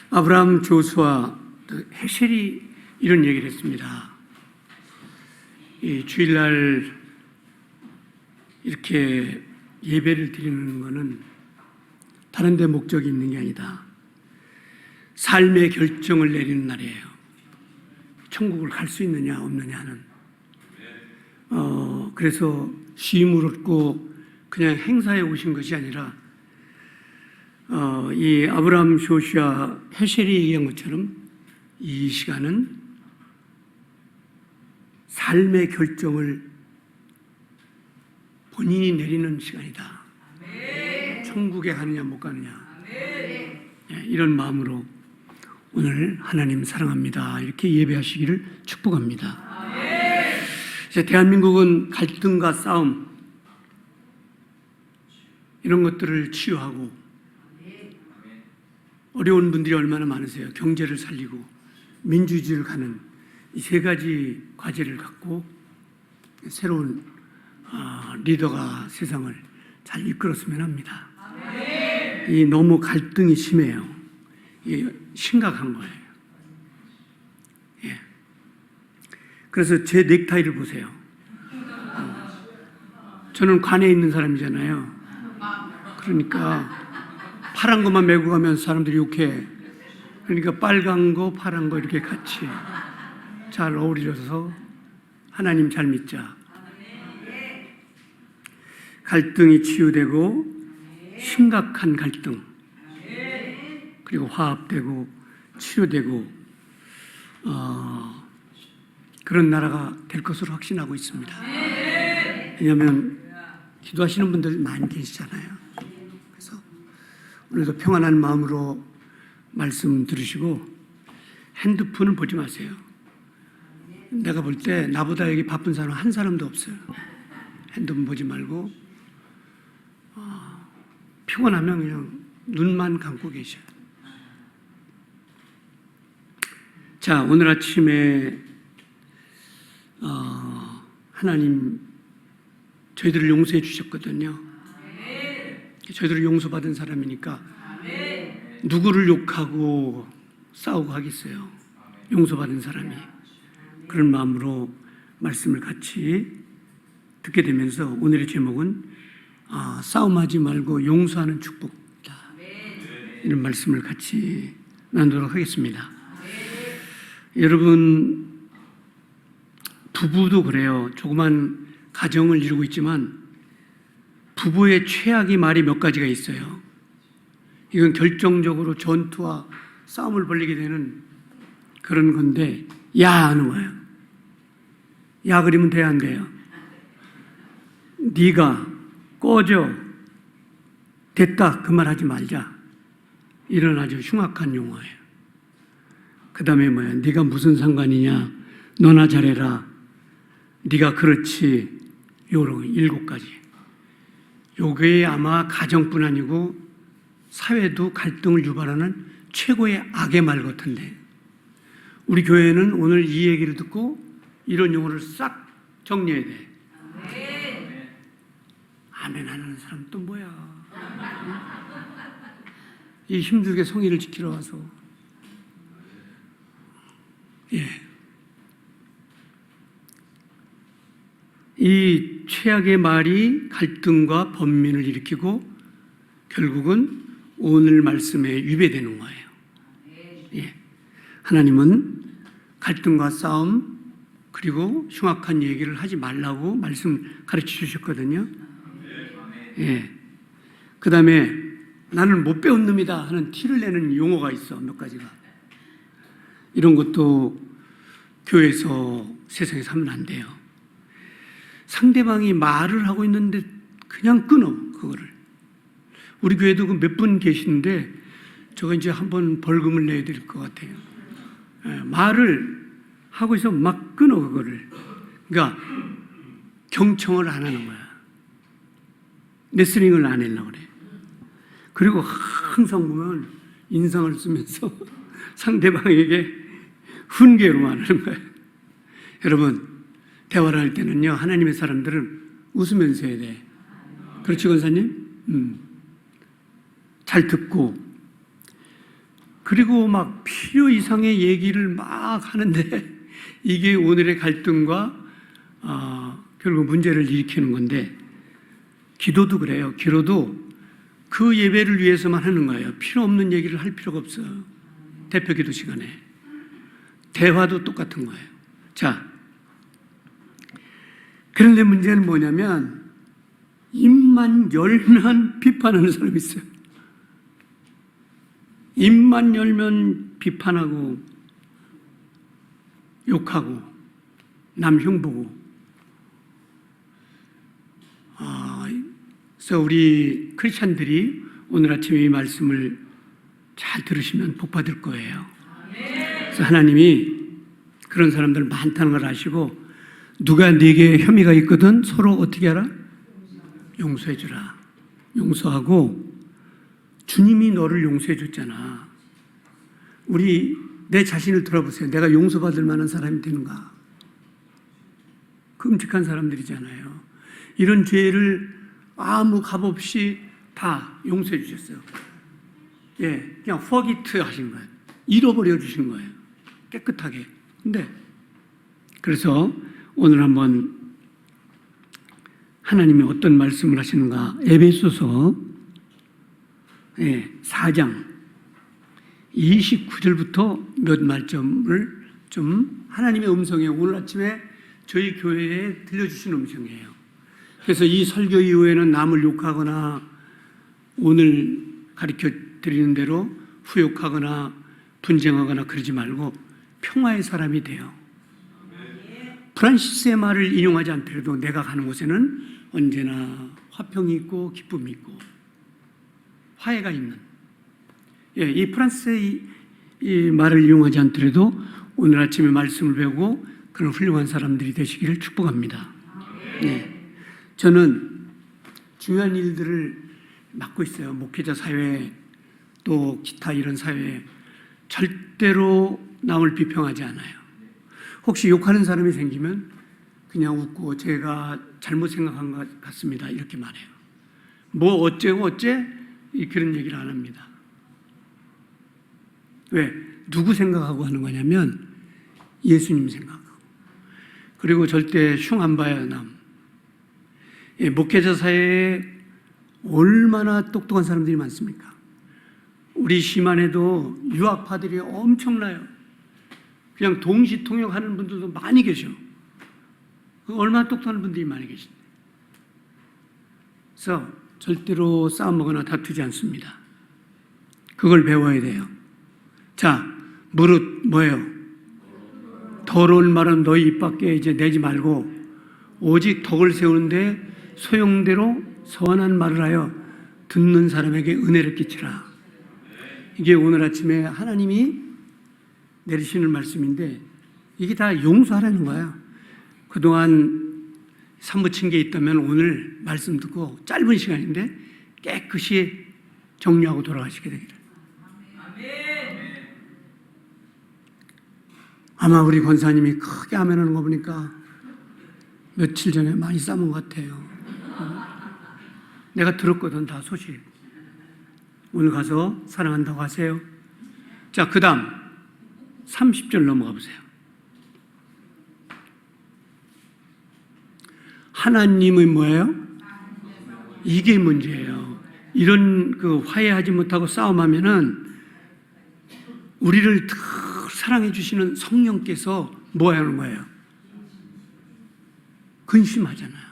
아브라함, 조수아, 헤셀이 이런 얘기를 했습니다. 이 주일날 이렇게 예배를 드리는 것은 다른 데 목적이 있는 게 아니다. 삶의 결정을 내리는 날이에요. 천국을 갈 수 있느냐 없느냐는. 그래서 쉼을 얻고 그냥 행사에 오신 것이 아니라 이 아브라함, 조슈아, 헤셀이 얘기한 것처럼 이 시간은 삶의 결정을 본인이 내리는 시간이다. 천국에 가느냐 못 가느냐. 이런 마음으로 오늘 하나님 사랑합니다 이렇게 예배하시기를 축복합니다. 이제 대한민국은 갈등과 싸움 이런 것들을 치유하고 어려운 분들이 얼마나 많으세요. 경제를 살리고 민주주의를 가는 이 세 가지 과제를 갖고 새로운 리더가 세상을 잘 이끌었으면 합니다. 이 너무 갈등이 심해요. 이게 심각한 거예요. 예. 그래서 제 넥타이를 보세요. 저는 관에 있는 사람이잖아요. 그러니까 파란 것만 메고 가면 사람들이 욕해. 그러니까 빨간 거, 파란 거 이렇게 같이 잘 어우러져서 하나님 잘 믿자. 갈등이 치유되고 심각한 갈등 그리고 화합되고 치유되고 그런 나라가 될 것으로 확신하고 있습니다. 왜냐하면 기도하시는 분들 많이 계시잖아요. 그래서 오늘도 평안한 마음으로 말씀 들으시고 핸드폰을 보지 마세요. 내가 볼 때 나보다 여기 바쁜 사람 한 사람도 없어요. 핸드폰 보지 말고 피곤하면 그냥 눈만 감고 계셔요. 자, 오늘 아침에 하나님 저희들을 용서해 주셨거든요. 저희들을 용서받은 사람이니까 누구를 욕하고 싸우고 하겠어요. 용서받은 사람이. 그런 마음으로 말씀을 같이 듣게 되면서 오늘의 제목은 싸움하지 말고 용서하는 축복이다. 이런 말씀을 같이 나누도록 하겠습니다. 여러분, 부부도 그래요. 조그만 가정을 이루고 있지만 부부의 최악의 말이 몇 가지가 있어요. 이건 결정적으로 전투와 싸움을 벌이게 되는 그런 건데, 야 하는 거예요. 야 그러면 돼야 안 돼요? 네가 꺼져. 됐다. 그 말 하지 말자. 이런 아주 흉악한 용어예요. 그 다음에 뭐야? 네가 무슨 상관이냐? 너나 잘해라. 네가 그렇지. 요런 7가지. 요게 아마 가정뿐 아니고 사회도 갈등을 유발하는 최고의 악의 말 같은데, 우리 교회는 오늘 이 얘기를 듣고 이런 용어를 싹 정리해야 돼. 아멘 하는 사람 또 뭐야? 이 힘들게 성의를 지키러 와서. 예. 이 최악의 말이 갈등과 번민을 일으키고 결국은 오늘 말씀에 위배되는 거예요. 예. 하나님은 갈등과 싸움 그리고 흉악한 얘기를 하지 말라고 말씀 가르쳐 주셨거든요. 예. 그 다음에 나는 못 배운 놈이다 하는 티를 내는 용어가 있어. 몇 가지가. 이런 것도 교회에서 세상에서 하면 안 돼요. 상대방이 말을 하고 있는데 그냥 끊어, 그거를. 우리 교회도 몇 분 계시는데 저거 이제 한번 벌금을 내야 될 것 같아요. 예, 말을 하고 있어 막 끊어, 그거를. 그러니까 경청을 안 하는 거야. 레슬링을 안 하려고 그래. 그리고 항상 보면 인상을 쓰면서 상대방에게 훈계로만 하는 거예요. 여러분, 대화를 할 때는요, 하나님의 사람들은 웃으면서 해야 돼. 그렇지, 권사님? 잘 듣고 그리고 막 필요 이상의 얘기를 막 하는데 이게 오늘의 갈등과 결국 문제를 일으키는 건데, 기도도 그래요. 기도도 그 예배를 위해서만 하는 거예요. 필요 없는 얘기를 할 필요가 없어요. 대표 기도 시간에. 대화도 똑같은 거예요. 자, 그런데 문제는 뭐냐면 입만 열면 비판하는 사람이 있어요. 입만 열면 비판하고 욕하고 남 흉보고. 그래서 우리 크리스찬들이 오늘 아침에 이 말씀을 잘 들으시면 복 받을 거예요. 그래서 하나님이 그런 사람들 많다는 걸 아시고, 누가 네게 혐의가 있거든 서로 어떻게 하라? 용서해 주라. 용서하고, 주님이 너를 용서해 줬잖아. 우리 내 자신을 돌아보세요. 내가 용서받을 만한 사람이 되는가? 끔찍한 사람들이잖아요. 이런 죄를 아무 값 없이 다 용서해 주셨어요. 예, 그냥 forget 하신 거예요. 잃어버려 주신 거예요. 깨끗하게. 근데 그래서 오늘 한번 하나님이 어떤 말씀을 하시는가? 에베소서 4장 29절부터 몇 말씀을 좀 하나님의 음성에 오늘 아침에 저희 교회에 들려주신 음성이에요. 그래서 이 설교 이후에는 남을 욕하거나 오늘 가르쳐 드리는 대로 후욕하거나 분쟁하거나 그러지 말고 평화의 사람이 돼요. 프란시스의 말을 인용하지 않더라도 내가 가는 곳에는 언제나 화평이 있고 기쁨이 있고 화해가 있는, 이 프란시스의 이 말을 이용하지 않더라도 오늘 아침에 말씀을 배우고 그런 훌륭한 사람들이 되시기를 축복합니다. 네. 저는 중요한 일들을 맡고 있어요. 목회자 사회, 또 기타 이런 사회에 절대로 남을 비평하지 않아요. 혹시 욕하는 사람이 생기면 그냥 웃고 제가 잘못 생각한 것 같습니다 이렇게 말해요. 뭐 어째고 어째 그런 얘기를 안 합니다. 왜? 누구 생각하고 하는 거냐면 예수님 생각하고. 그리고 절대 흉 안 봐요 남. 목회자 사회에 얼마나 똑똑한 사람들이 많습니까? 우리 시만에도 유학파들이 엄청나요. 그냥 동시통역하는 분들도 많이 계셔. 얼마나 똑똑한 분들이 많이 계신데. 그래서 절대로 싸움하거나 다투지 않습니다. 그걸 배워야 돼요. 자, 무릇 뭐예요? 더러운 말은 너희 입 밖에 이제 내지 말고 오직 덕을 세우는데 소용대로 선한 말을 하여 듣는 사람에게 은혜를 끼치라. 이게 오늘 아침에 하나님이 내리시는 말씀인데 이게 다 용서하라는 거야. 그동안 사무친 게 있다면 오늘 말씀 듣고 짧은 시간인데 깨끗이 정리하고 돌아가시게 되기를. 아마 우리 권사님이 크게 아멘하는 거 보니까 며칠 전에 많이 싸운 것 같아요. 내가 들었거든 다 소식. 오늘 가서 사랑한다고 하세요. 자, 그 다음 30절 넘어가 보세요. 하나님은 뭐예요? 이게 문제예요. 이런 화해하지 못하고 싸움하면은 우리를 더 사랑해 주시는 성령께서 뭐 하는 거예요? 근심하잖아요.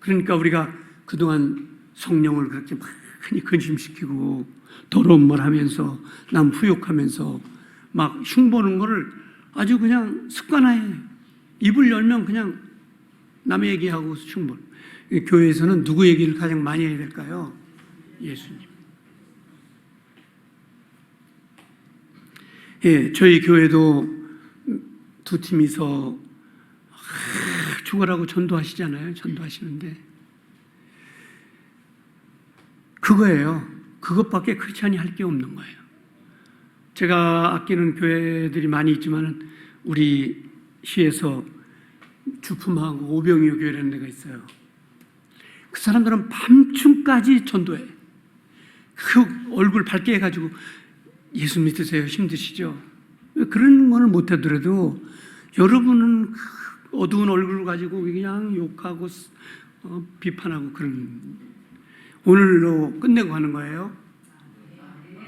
그러니까 우리가 그동안 성령을 그렇게 많이 근심시키고 더러운 말 하면서 남 후욕하면서 막 흉보는 거를 아주 그냥 습관화해. 입을 열면 그냥 남의 얘기하고 흉보. 교회에서는 누구 얘기를 가장 많이 해야 될까요? 예수님. 예, 저희 교회도 두 팀이서 죽어라고 전도하시잖아요. 전도하시는데 그거예요. 그것밖에 크리스찬이 할 게 없는 거예요. 제가 아끼는 교회들이 많이 있지만 우리 시에서 주품하고 오병이어 교회라는 데가 있어요. 그 사람들은 밤중까지 전도해. 그 얼굴 밝게 해가지고 예수 믿으세요. 힘드시죠? 그런 거는 못하더라도 여러분은 그 어두운 얼굴을 가지고 그냥 욕하고 비판하고 그런 오늘로 끝내고 하는 거예요.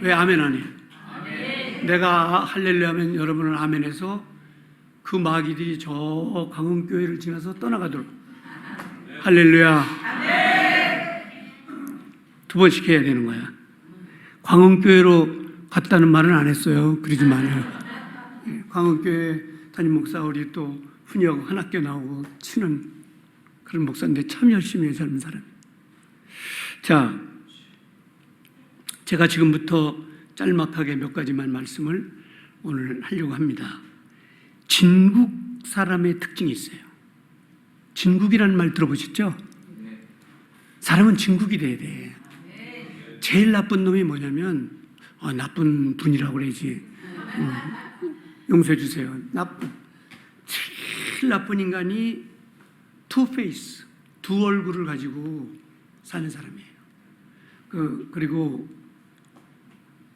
왜 아멘 안 해요? 내가 할렐루야 하면 여러분은 아멘해서 그 마귀들이 저 광흥교회를 지나서 떠나가도록 할렐루야 두 번씩 해야 되는 거야. 광흥교회로 갔다는 말은 안 했어요. 그러지 마요. 광흥교회 담임 목사 우리 또 훈이하고 한 학교 나오고 치는 그런 목사인데 참 열심히 해요. 젊은 사람. 자, 제가 지금부터 짤막하게 몇 가지만 말씀을 오늘 하려고 합니다. 진국 사람의 특징이 있어요. 진국이라는 말 들어보셨죠? 사람은 진국이 돼야 돼. 제일 나쁜 놈이 뭐냐면 나쁜 분이라고 그러지. 용서해 주세요. 제일 나쁜 인간이 투 페이스, 두 얼굴을 가지고 사는 사람이에요. 그리고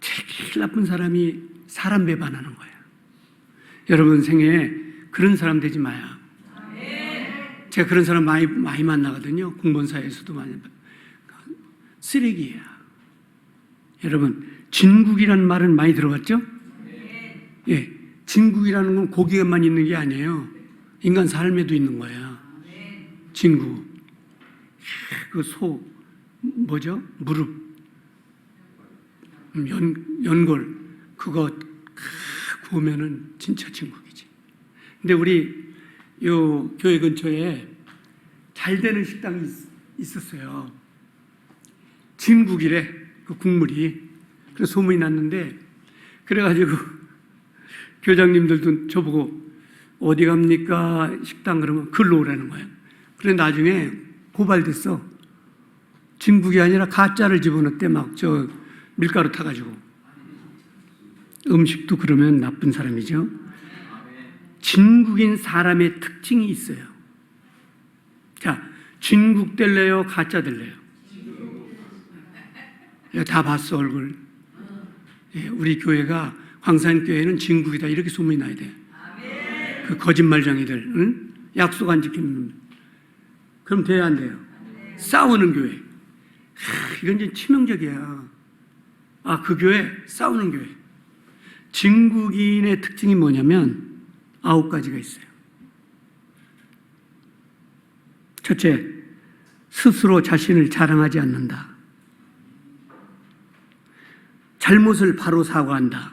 제일 나쁜 사람이 사람 배반하는 거예요. 여러분 생에 그런 사람 되지 마요. 제가 그런 사람 많이 만나거든요. 공무원 사회에서도 많이. 쓰레기예요. 여러분 진국이라는 말은 많이 들어봤죠? 예, 진국이라는 건 고기에만 있는 게 아니에요. 인간 삶에도 있는 거예요. 진국. 그 소 뭐죠? 무릎 연골 그거 구우면은 진짜 진국이지. 근데 우리 요 교회 근처에 잘 되는 식당이 있었어요. 진국이래 그 국물이. 그래서 소문이 났는데 그래가지고 교장님들도 저보고 어디 갑니까 식당 그러면 글로 오라는 거예요. 그래 나중에 고발됐어. 진국이 아니라 가짜를 집어넣대 막 저 밀가루 타가지고. 음식도 그러면 나쁜 사람이죠. 진국인 사람의 특징이 있어요. 자, 진국 될래요? 가짜 될래요? 다 봤어 얼굴. 우리 교회가 광산교회는 진국이다 이렇게 소문이 나야 돼. 그 거짓말쟁이들, 응? 약속 안 지키는 놈들. 그럼 돼야 안 돼요? 싸우는 교회. 이건 이제 치명적이야. 그 교회 싸우는 교회. 진국인의 특징이 뭐냐면 9가지가 있어요. 첫째, 스스로 자신을 자랑하지 않는다. 잘못을 바로 사과한다.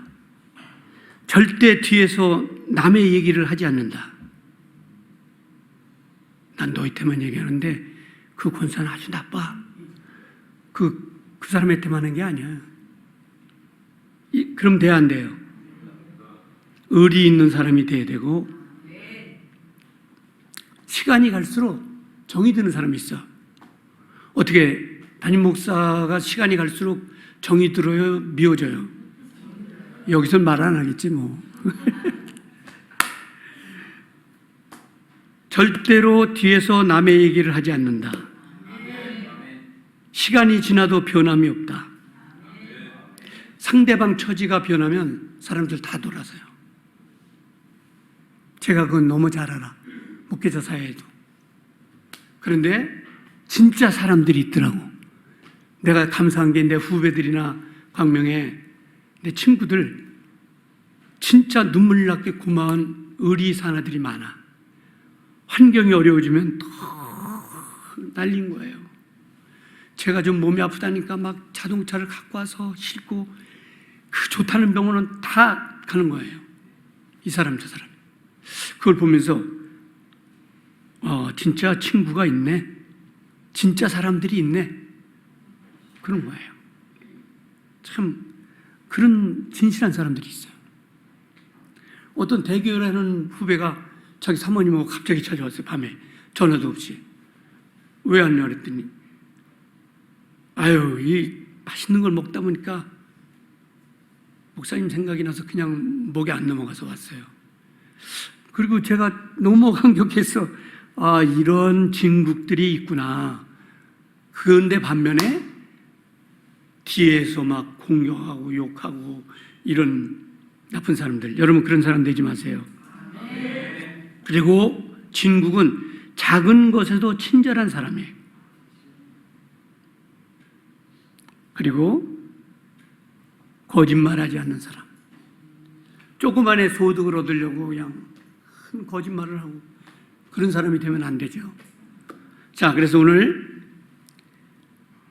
절대 뒤에서 남의 얘기를 하지 않는다. 난 너희한테만 얘기하는데 그 권사는 아주 나빠. 그 사람한테만 하는 게 아니야. 그럼 돼야 안 돼요? 의리 있는 사람이 돼야 되고, 시간이 갈수록 정이 드는 사람이 있어. 어떻게 담임 목사가 시간이 갈수록 정이 들어요? 미워져요? 여기서 말 안 하겠지 뭐. 절대로 뒤에서 남의 얘기를 하지 않는다. 시간이 지나도 변함이 없다. 상대방 처지가 변하면 사람들 다 돌아서요. 제가 그건 너무 잘 알아. 목회자 사회에도. 그런데 진짜 사람들이 있더라고. 내가 감사한 게 내 후배들이나 광명에 내 친구들 진짜 눈물 나게 고마운 의리 사나들이 많아. 환경이 어려워지면 더 날린 거예요. 제가 좀 몸이 아프다니까 막 자동차를 갖고 와서 싣고 그 좋다는 병원은 다 가는 거예요. 이 사람 저 사람. 그걸 보면서 진짜 친구가 있네. 진짜 사람들이 있네. 그런 거예요. 참 그런 진실한 사람들이 있어요. 어떤 대교라는 후배가 자기 사모님하고 갑자기 찾아왔어요. 밤에 전화도 없이. 왜 왔냐 그랬더니 이 맛있는 걸 먹다 보니까 목사님 생각이 나서 그냥 목에 안 넘어가서 왔어요. 그리고 제가 너무 감격해서 이런 진국들이 있구나. 그런데 반면에 뒤에서 막 공격하고 욕하고 이런 나쁜 사람들, 여러분 그런 사람 되지 마세요. 그리고 진국은 작은 것에도 친절한 사람이에요. 그리고 거짓말하지 않는 사람. 조그만의 소득을 얻으려고 그냥 큰 거짓말을 하고 그런 사람이 되면 안 되죠. 자, 그래서 오늘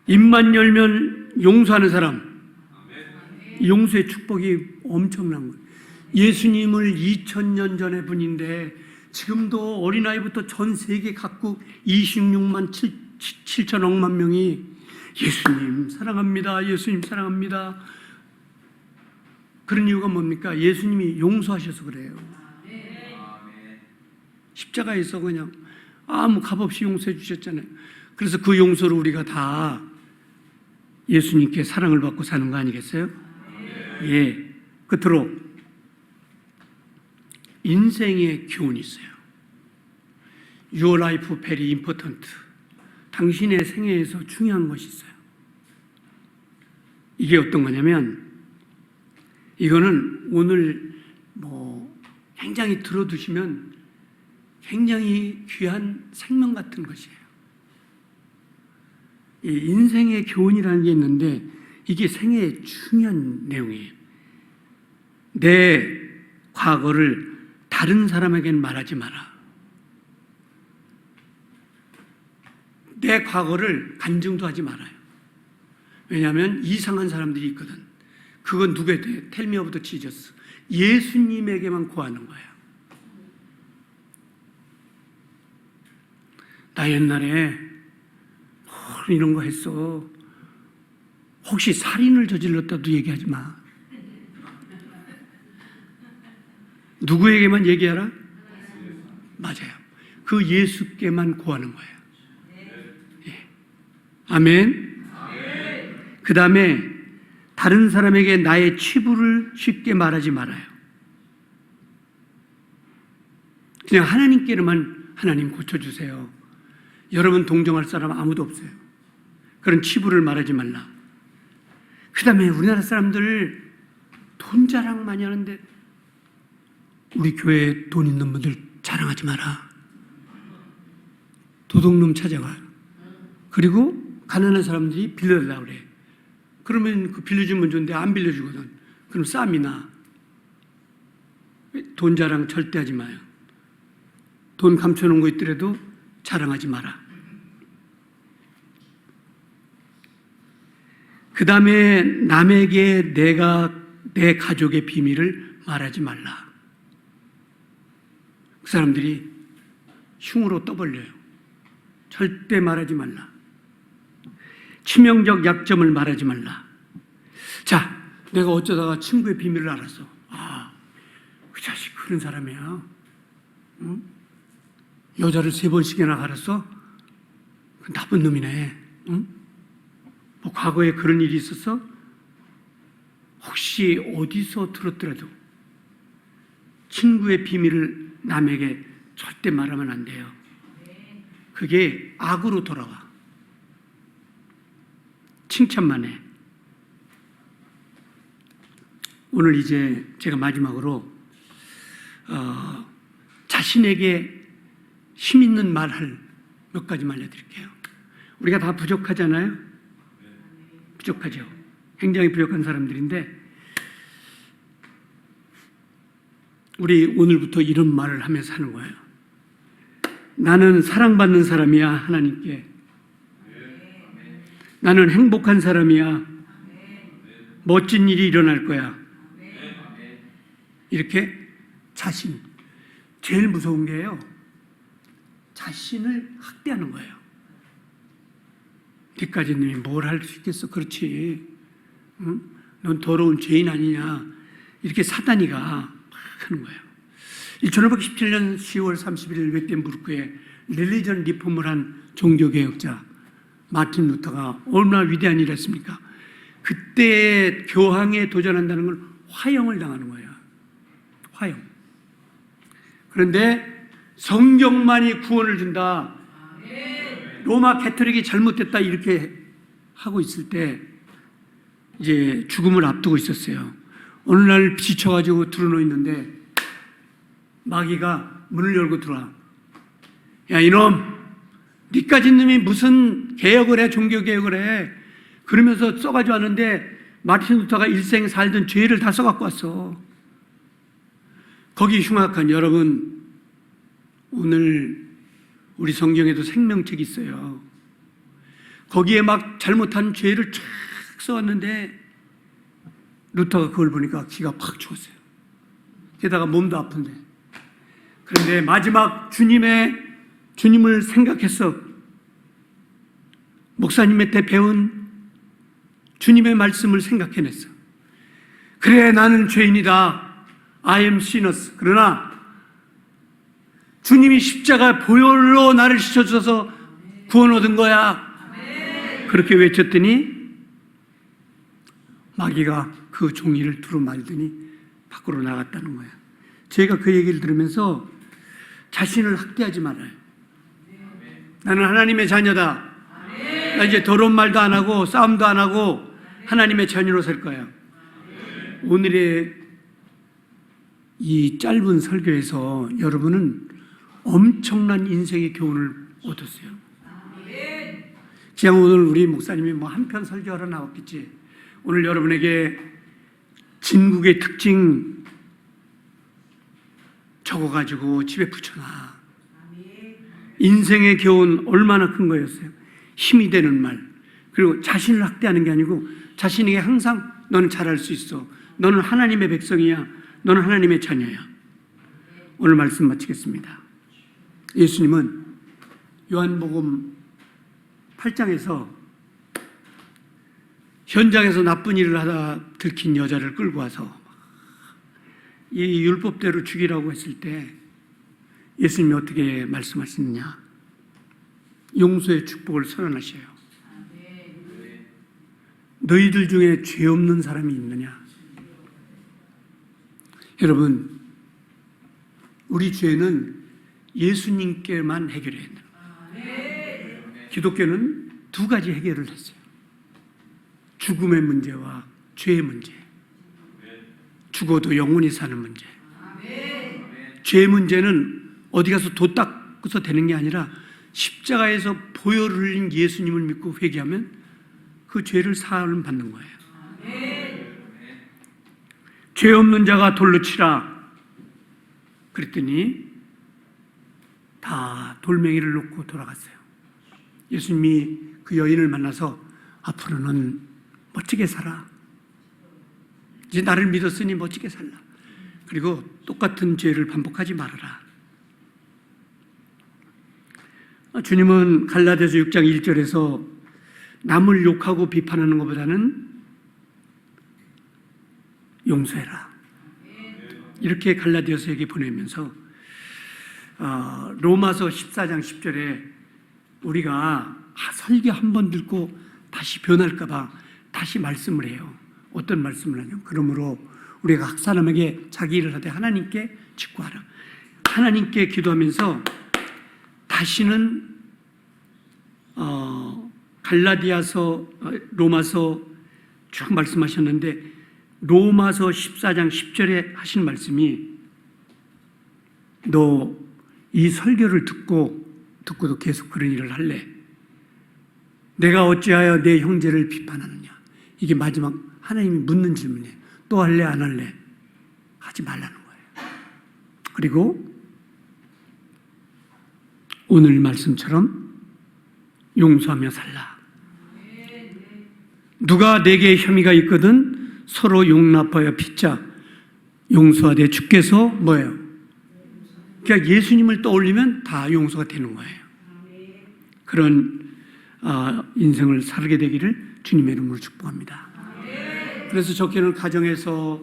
입만 열면 용서하는 사람. 용서의 축복이 엄청난 거예요. 예수님을 2000년 전의 분인데 지금도 어린아이부터 전 세계 각국 26만 7천억만 명이 예수님 사랑합니다. 예수님 사랑합니다. 그런 이유가 뭡니까? 예수님이 용서하셔서 그래요. 십자가에서 그냥 아무 값없이 용서해 주셨잖아요. 그래서 그 용서로 우리가 다 예수님께 사랑을 받고 사는 거 아니겠어요? 예. 끝으로 인생의 교훈이 있어요. Your life very important. 당신의 생애에서 중요한 것이 있어요. 이게 어떤 거냐면 이거는 오늘 굉장히 들어두시면 굉장히 귀한 생명 같은 것이에요. 이 인생의 교훈이라는 게 있는데 이게 생애의 중요한 내용이에요. 내 과거를 다른 사람에게는 말하지 마라. 내 과거를 간증도 하지 말아요. 왜냐하면 이상한 사람들이 있거든. 그건 누구에 대해? Tell me of the Jesus. 예수님에게만 고하는 거예요. 나 옛날에 이런 거 했어. 혹시 살인을 저질렀다도 얘기하지 마. 누구에게만 얘기하라? 맞아요. 그 예수께만 고하는 거예요. 예. 아멘. 그 다음에 다른 사람에게 나의 치부를 쉽게 말하지 말아요. 그냥 하나님께로만 하나님 고쳐주세요. 여러분 동정할 사람 아무도 없어요. 그런 치부를 말하지 말라. 그 다음에 우리나라 사람들 돈 자랑 많이 하는데 우리 교회에 돈 있는 분들 자랑하지 마라. 도둑놈 찾아가요. 그리고 가난한 사람들이 빌려달라고 그래. 그러면 그 빌려주면 좋은데 안 빌려주거든. 그럼 싸움이 나. 돈 자랑 절대 하지 마요. 돈 감춰놓은 거 있더라도 자랑하지 마라. 그 다음에 남에게 내 가족의 비밀을 말하지 말라. 그 사람들이 흉으로 떠벌려요. 절대 말하지 말라. 치명적 약점을 말하지 말라. 자, 내가 어쩌다가 친구의 비밀을 알았어. 아, 그 자식 그런 사람이야. 응? 여자를 3번씩이나 갈았어? 그 나쁜 놈이네. 응? 뭐 과거에 그런 일이 있었어? 혹시 어디서 들었더라도 친구의 비밀을 남에게 절대 말하면 안 돼요. 그게 악으로 돌아와. 칭찬만 해. 오늘 이제 제가 마지막으로 자신에게 힘 있는 말할 몇 가지만 알려드릴게요. 우리가 다 부족하잖아요. 부족하죠. 굉장히 부족한 사람들인데 우리 오늘부터 이런 말을 하면서 하는 거예요. 나는 사랑받는 사람이야, 하나님께. 나는 행복한 사람이야. 멋진 일이 일어날 거야. 이렇게 자신, 제일 무서운 게요, 자신을 학대하는 거예요. 니까지 놈이 뭘 할 수 있겠어? 그렇지. 응? 넌 더러운 죄인 아니냐. 이렇게 사단이가 막 하는 거예요. 1517년 10월 31일 웨텐부르크에 릴리전 리폼을 한 종교개혁자 마틴 루터가 얼마나 위대한 일을 했습니까? 그때 교황에 도전한다는 건 화형을 당하는 거예요. 화형. 그런데 성경만이 구원을 준다. 로마 가톨릭이 잘못됐다 이렇게 하고 있을 때 이제 죽음을 앞두고 있었어요. 어느 날 지쳐가지고 들어놓여 있는데 마귀가 문을 열고 들어와. 야, 이놈, 니까지 놈이 무슨 개혁을 해, 종교개혁을 해. 그러면서 써가지고 왔는데 마틴 루터가 일생 살던 죄를 다 써갖고 왔어. 거기 흉악한, 여러분, 오늘 우리 성경에도 생명책이 있어요. 거기에 막 잘못한 죄를 쫙 써왔는데 루터가 그걸 보니까 기가 팍 죽었어요. 게다가 몸도 아픈데. 그런데 마지막 주님을 생각해서 목사님한테 배운 주님의 말씀을 생각해냈어. 그래, 나는 죄인이다. I am sinners. 그러나 주님이 십자가 보혈로 나를 씻어주셔서 구원 얻은 거야. 그렇게 외쳤더니 마귀가 그 종이를 두루마리더니 밖으로 나갔다는 거야. 제가 그 얘기를 들으면서 자신을 학대하지 말아요. 나는 하나님의 자녀다. 나 이제 더러운 말도 안 하고 싸움도 안 하고 하나님의 자녀로 살 거야. 오늘의 이 짧은 설교에서 여러분은 엄청난 인생의 교훈을 얻었어요. 그냥 오늘 우리 목사님이 뭐 한 편 설교하러 나왔겠지. 오늘 여러분에게 진국의 특징 적어가지고 집에 붙여놔. 인생의 교훈 얼마나 큰 거였어요. 힘이 되는 말. 그리고 자신을 학대하는 게 아니고 자신에게 항상 너는 잘할 수 있어. 너는 하나님의 백성이야. 너는 하나님의 자녀야. 오늘 말씀 마치겠습니다. 예수님은 요한복음 8장에서 현장에서 나쁜 일을 하다 들킨 여자를 끌고 와서 이 율법대로 죽이라고 했을 때 예수님이 어떻게 말씀하시느냐? 용서의 축복을 선언하셔요. 너희들 중에 죄 없는 사람이 있느냐? 여러분, 우리 죄는 예수님께만 해결해야 된다. 기독교는 두 가지 해결을 했어요. 죽음의 문제와 죄의 문제. 죽어도 영원히 사는 문제. 죄의 문제는 어디 가서 도 닦아서 되는 게 아니라 십자가에서 보혈을 흘린 예수님을 믿고 회개하면 그 죄를 사함 받는 거예요. 죄 없는 자가 돌로 치라. 그랬더니 다 돌멩이를 놓고 돌아갔어요. 예수님이 그 여인을 만나서 앞으로는 멋지게 살아. 이제 나를 믿었으니 멋지게 살라. 그리고 똑같은 죄를 반복하지 말아라. 주님은 갈라디아서 6장 1절에서 남을 욕하고 비판하는 것보다는 용서해라. 이렇게 갈라디아서에게 보내면서 로마서 14장 10절에 우리가 설교 한 번 듣고 다시 변할까 봐 다시 말씀을 해요. 어떤 말씀을 하냐면 그러므로 우리가 각 사람에게 자기 일을 하되 하나님께 직구하라. 하나님께 기도하면서 다시는 갈라디아서 로마서 쭉 말씀하셨는데 로마서 14장 10절에 하신 말씀이 너 이 설교를 듣고도 계속 그런 일을 할래? 내가 어찌하여 내 형제를 비판하느냐? 이게 마지막 하나님이 묻는 질문이에요. 또 할래 안 할래? 하지 말라는 거예요. 그리고 오늘 말씀처럼 용서하며 살라. 누가 내게 혐의가 있거든 서로 용납하여 빚자 용서하되 주께서 뭐예요? 그러니까 예수님을 떠올리면 다 용서가 되는 거예요. 그런 인생을 살게 되기를 주님의 이름으로 축복합니다. 그래서 적게는 가정에서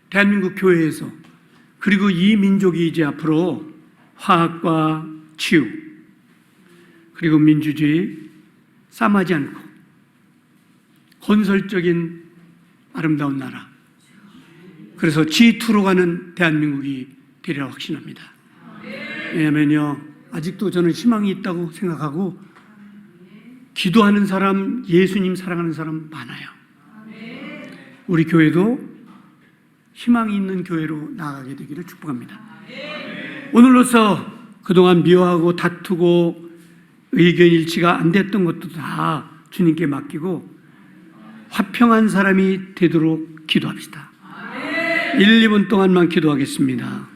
대한민국 교회에서 그리고 이 민족이 이제 앞으로 화학과 치유 그리고 민주주의 싸움하지 않고 건설적인 아름다운 나라 그래서 G2로 가는 대한민국이 되리라 확신합니다. 왜냐하면요 아직도 저는 희망이 있다고 생각하고 기도하는 사람 예수님 사랑하는 사람 많아요. 우리 교회도 희망이 있는 교회로 나아가게 되기를 축복합니다. 오늘로서 그동안 미워하고 다투고 의견 일치가 안 됐던 것도 다 주님께 맡기고 화평한 사람이 되도록 기도합시다. 1, 2분 동안만 기도하겠습니다.